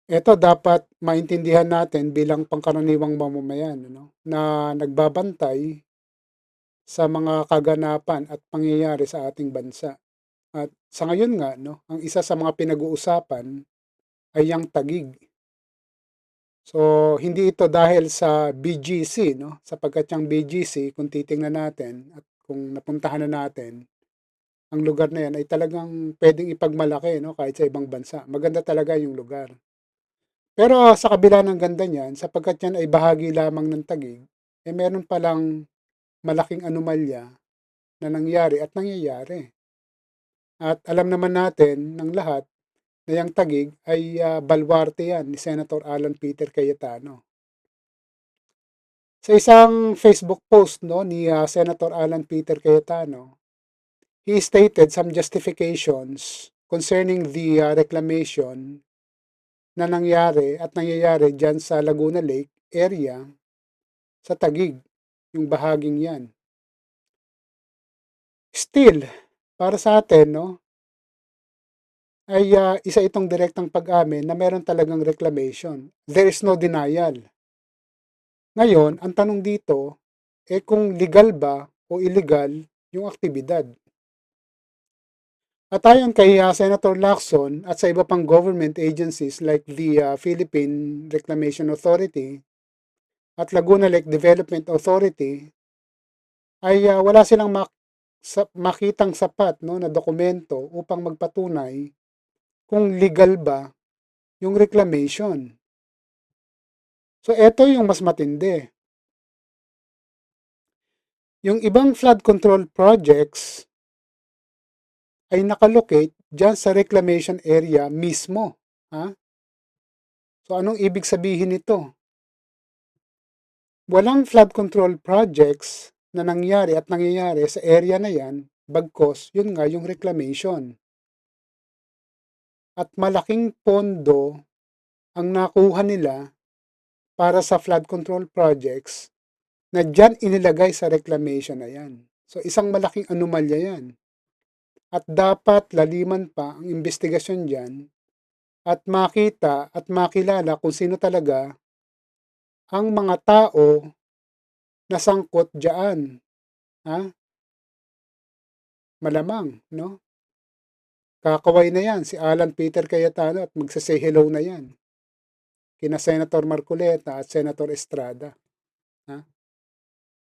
Ito dapat maintindihan natin bilang pangkaraniwang mamamayan, ano, na nagbabantay sa mga kaganapan at pangyayari sa ating bansa. At sa ngayon nga, no, ang isa sa mga pinag-uusapan ay ang tagig. So, hindi ito dahil sa BGC, no? Sapagkat yung BGC, kung titingnan natin at kung napuntahan na natin, ang lugar na yan ay talagang pwedeng ipagmalaki, no? Kahit sa ibang bansa. Maganda talaga yung lugar. Pero sa kabila ng ganda niyan, sapagkat yan ay bahagi lamang ng tagig, eh meron palang malaking anomalya na nangyari at nangyayari. At alam naman natin ng lahat na yung tagig ay balwarte yan ni Senator Alan Peter Cayetano. Sa isang Facebook post no ni Senator Alan Peter Cayetano, he stated some justifications concerning the reclamation na nangyari at nangyayari dyan sa Laguna Lake area sa Tagig, yung bahaging yan. Still, para sa atin, no, ay isa itong direktang pag-amin na meron talagang reclamation. There is no denial. Ngayon, ang tanong dito, kung legal ba o illegal yung aktibidad. At ayon kay Senator Lacson at sa iba pang government agencies like the Philippine Reclamation Authority at Laguna Lake Development Authority, ay wala silang makitang sapat no, na dokumento upang magpatunay kung legal ba yung reclamation. So, eto yung mas matindi. Yung ibang flood control projects ay nakalocate dyan sa reclamation area mismo. Ha? So, anong ibig sabihin nito? Walang flood control projects na nangyari at nangyayari sa area na yan, bagkos, yun nga yung reclamation. At malaking pondo ang nakuha nila para sa flood control projects na dyan inilagay sa reclamation na yan. So, isang malaking anomalya yan. At dapat laliman pa ang investigasyon dyan at makita at makilala kung sino talaga ang mga tao na sangkot dyan. Ha? Malamang, no? Kakaway na yan si Alan Peter Cayetano at magsasay hello na yan kina Senator Marcoleta at Senator Estrada.